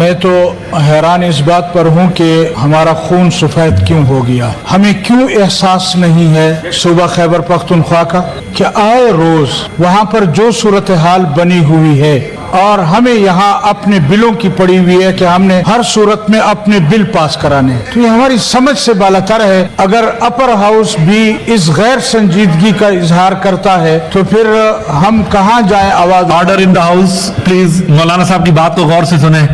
मैं तो हैरान इस बात पर हूँ कि हमारा खून सफ़ेद क्यों हो गया। हमें क्यों एहसास नहीं है सूबा खैबर पख्तूनख्वा का कि आए रोज वहाँ पर जो सूरत हाल बनी हुई है और हमें यहाँ अपने बिलों की पड़ी हुई है कि हमने हर सूरत में अपने बिल पास कराने, तो ये हमारी समझ से बालातर है। अगर अपर हाउस भी इस गैर संजीदगी का इजहार करता है तो फिर हम कहाँ जाएं आवाज। Order in the house please. मौलाना साहब की बात को गौर से सुने।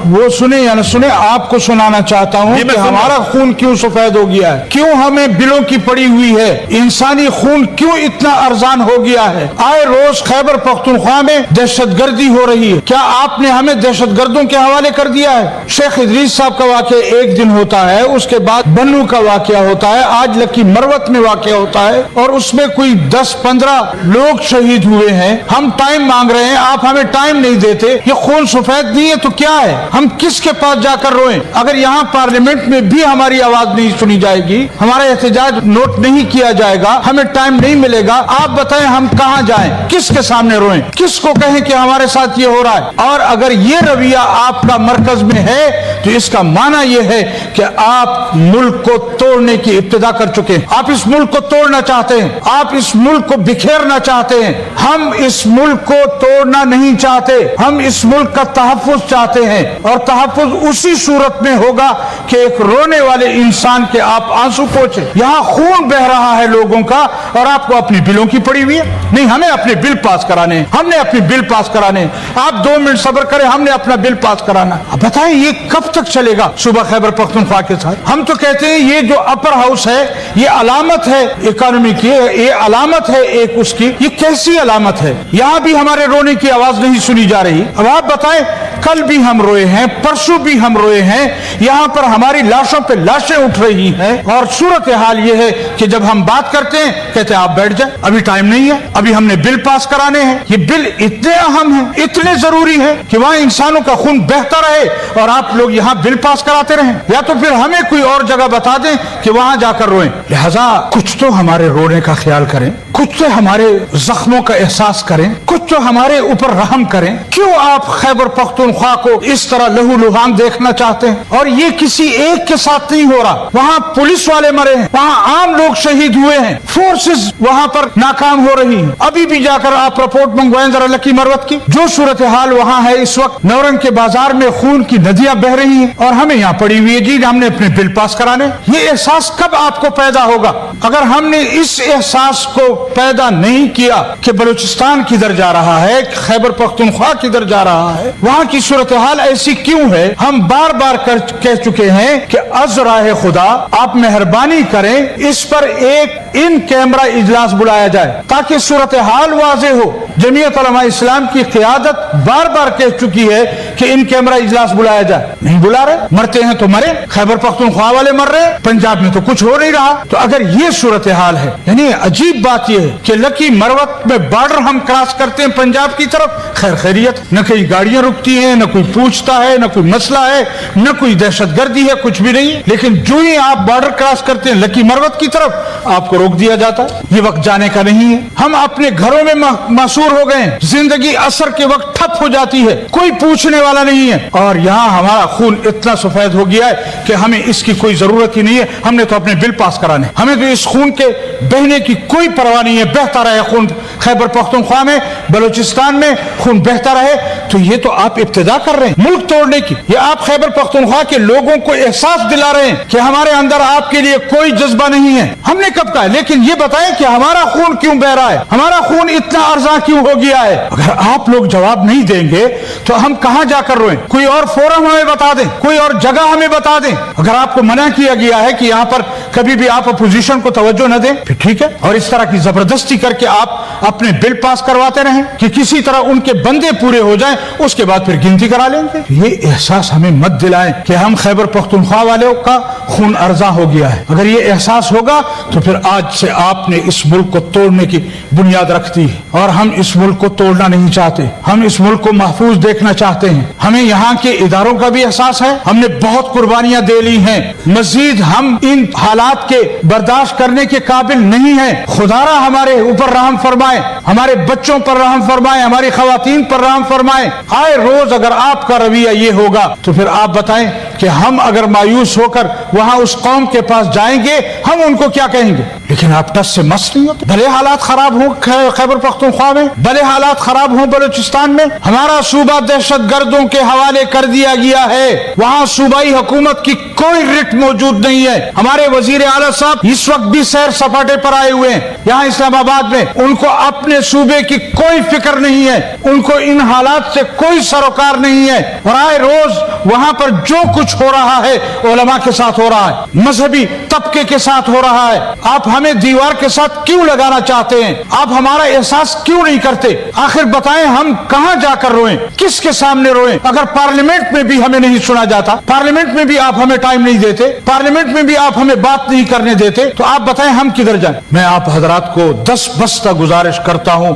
वो सुने या न सुने, आपको सुनाना चाहता हूँ कि हमारा खून क्यों सफेद हो गया है, क्यों हमें बिलों की पड़ी हुई है, इंसानी खून क्यों इतना अर्जान हो गया है। आए रोज खैबर पख्तूनख्वा में दहशतगर्दी हो रही है। क्या आपने हमें दहशतगर्दों के हवाले कर दिया है? शेख इदरीस साहब का वाकया एक दिन होता है, उसके बाद बन्नू का वाकया होता है, आज लकी मरवत में वाकया होता है और उसमें कोई 10-15 लोग शहीद हुए हैं। हम टाइम मांग रहे हैं, आप हमें टाइम नहीं देते। ये खून सफेद नहीं है तो क्या है? हम किसके पास जाकर रोएं? अगर यहाँ पार्लियामेंट में भी हमारी आवाज नहीं सुनी जाएगी, हमारा एहतजाज नोट नहीं किया जाएगा, हमें टाइम नहीं मिलेगा, आप बताएं हम कहाँ जाएं, किसके सामने रोएं, किसको कहें कि हमारे साथ ये हो रहा है। और अगर ये रवैया आपका मरकज में है तो इसका माना यह है कि आप मुल्क को तोड़ने की इब्तिदा कर चुके हैं। आप इस मुल्क को तोड़ना चाहते हैं, आप इस मुल्क को बिखेरना चाहते हैं। हम इस मुल्क को तोड़ना नहीं चाहते, हम इस मुल्क का तहफ्फुज़ चाहते हैं और तहफ्फुज़ उसी सूरत में होगा कि एक रोने वाले इंसान के आप आंसू पोंछे। यहाँ खून बह रहा है लोगों का और आपको अपनी बिलों की पड़ी हुई है। नहीं, हमें अपने बिल पास कराने, हमने अपने बिल पास कराने। आप 2 मिनट सब्र करें, हमने अपना बिल पास कराना। अब बताएं ये कब तक चलेगा सूबा खैबर पख्तूनख्वा के साथ? हम तो कहते हैं ये जो अपर हाउस है ये अलामत है इकोनॉमी की, ये अलामत है एक उसकी। ये कैसी अलामत है? यहाँ भी हमारे रोने की आवाज नहीं सुनी जा रही। अब आप बताएं, कल भी हम रोए हैं, परसों भी हम रोए हैं, यहाँ पर हमारी लाशों पे लाशें उठ रही हैं और सूरत हाल ये है कि जब हम बात करते हैं कहते हैं आप बैठ जाए, अभी टाइम नहीं है, अभी हमने बिल पास कराने हैं। ये बिल इतने अहम हैं, इतने जरूरी हैं कि वहाँ इंसानों का खून बहता रहे और आप लोग यहाँ बिल पास कराते रहें, या तो फिर हमें कोई और जगह बता दें कि वहाँ जाकर रोएं। लिहाजा कुछ तो हमारे रोने का ख्याल करें, कुछ तो हमारे जख्मों का एहसास करें, कुछ तो हमारे ऊपर रहम करें। क्यों आप खैबर पख्तूनख्वा को इस तरह लहूलुहान देखना चाहते हैं? और ये किसी एक के साथ नहीं हो रहा। वहाँ पुलिस वाले मरे हैं, वहाँ आम लोग शहीद हुए हैं, फोर्सेस वहाँ पर नाकाम हो रही हैं। अभी भी जाकर आप रिपोर्ट मंगवाएं जरा लकी मरवत की। जो सूरत हाल वहाँ है इस वक्त, नौरंग के बाजार में खून की नदियां बह रही हैं और हमें यहाँ पड़ी हुई है जी हमने अपने बिल पास कराने। ये एहसास कब आपको पैदा होगा? अगर हमने इस एहसास को पैदा नहीं किया कि बलूचिस्तान किधर जा रहा है, खैबर पख्तूनख्वा किधर जा रहा है, वहाँ की सूरत हाल ऐसी क्यों है। हम बार बार कह चुके हैं कि अज़राए खुदा आप मेहरबानी करें, इस पर एक इन कैमरा इजलास बुलाया जाए ताकि सूरत हाल वाज़े हो। जमीयत उलमा इस्लाम की क़ियादत बार बार कह चुकी है कि इन कैमरा इजलास बुलाया जाए, नहीं बुला रहे। मरते हैं तो मरे, खैबर पख्तूनख्वा वाले मर रहे, पंजाब में तो कुछ हो नहीं रहा। तो अगर ये सूरत हाल है, यानी अजीब बात यह है कि लकी मरवत में बॉर्डर हम क्रॉस करते हैं पंजाब की तरफ, खैर खैरियत, न कहीं गाड़ियां रुकती हैं, न कोई पूछता है, न कोई मसला है, न कोई दहशतगर्दी है, कुछ भी नहीं। लेकिन जो ही आप बॉर्डर क्रॉस करते हैं लकी मरवत की तरफ, आपको रोक दिया जाता है। ये वक्त जाने का नहीं है। हम अपने घरों में मासूर हो गए, जिंदगी असर के वक्त ठप हो जाती है, कोई पूछने वाला नहीं है। और यहाँ हमारा खून इतना सफेद हो गया है कि हमें इसकी कोई जरूरत ही नहीं है। हमने तो अपने बिल पास कराने, हमें तो इस खून के बहने की कोई परवाह नहीं है। बहता रहे खून, खैबर पख्तूनख्वा में, बलूचिस्तान में खून बहता रहे। तो ये तो आप इब्तिदा कर रहे हैं मुल्क तोड़ने की। ये आप खैबर पख्तूनख्वा के लोगों को एहसास दिला रहे हैं कि हमारे अंदर आपके लिए कोई जज्बा नहीं है। हमने कब कहा? लेकिन ये बताएं कि हमारा खून क्यों बह रहा है, हमारा खून इतना अर्जा क्यों हो गया है? अगर आप लोग जवाब नहीं देंगे तो हम कहां जाकर रोएं? कोई और फोरम हमें बता दें, कोई और जगह हमें बता दें। अगर आपको मना किया गया है कि यहां पर कभी भी आप अपोजिशन को तवज्जो न दें, फिर ठीक है। और इस तरह की जबरदस्ती करके आप अपने बिल पास करवाते रहें कि किसी तरह उनके बंदे पूरे हो जाएं, उसके बाद फिर गिनती करा लेंगे। ये एहसास हमें मत दिलाएं कि हम खैबर पख्तूनख्वा वालों का खून अर्जा हो गया है। अगर ये एहसास होगा तो फिर आज से आपने इस मुल्क को तोड़ने की बुनियाद रख दी है। और हम इस मुल्क को तोड़ना नहीं चाहते, हम इस मुल्क को महफूज देखना चाहते हैं। हमें यहाँ के इदारों का भी एहसास है, हमने बहुत कुर्बानियां दे ली हैं, मजीद हम इन हालात हालात के बर्दाश्त करने के काबिल नहीं है। खुदारा हमारे ऊपर रहम फरमाए, हमारे बच्चों पर रहम फरमाए, हमारी खवातीन पर रहम फरमाए। आए रोज अगर आपका रवैया ये होगा तो फिर आप बताएं कि हम अगर मायूस होकर वहां उस कौम के पास जाएंगे, हम उनको क्या कहेंगे? लेकिन आप टस से मस नहीं होते। भले हालात खराब हो खैबर पख्तूनख्वा में, भले हालात खराब हो बलूचिस्तान में, हमारा सूबा दहशत गर्दों के हवाले कर दिया गया है। वहां सूबाई हुकूमत की कोई रिट मौजूद नहीं है। हमारे वजीर आला साहब इस वक्त भी सैर सपाटे पर आए हुए हैं यहाँ इस्लामाबाद में। उनको अपने सूबे की कोई फिक्र नहीं है, उनको इन हालात से कोई सरोकार नहीं है। और आए रोज वहां पर जो कुछ हो रहा है उलमा के साथ हो रहा है, मजहबी तबके के साथ हो रहा है। आप हमें दीवार के साथ क्यों लगाना चाहते हैं? आप हमारा एहसास क्यों नहीं करते? आखिर बताएं हम कहां जाकर रोएं, किसके सामने रोएं? अगर पार्लियामेंट में भी हमें नहीं सुना जाता, पार्लियामेंट में भी आप हमें टाइम नहीं देते, पार्लियामेंट में भी आप हमें बात नहीं करने देते, तो आप बताएं हम किधर जाएं? मैं आप हजरात को 10 बस्ता गुजारिश करता हूं,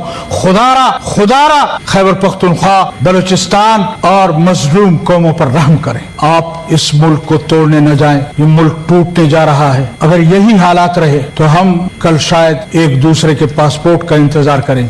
खुदारा खैबर पख्तूनख्वा, बलूचिस्तान और मजलूम कौमों पर रहम करें। आप इस मुल्क को तोड़ने न जाएं, ये मुल्क टूटने जा रहा है। अगर यही हालात रहे तो हम कल शायद एक दूसरे के पासपोर्ट का इंतजार करें।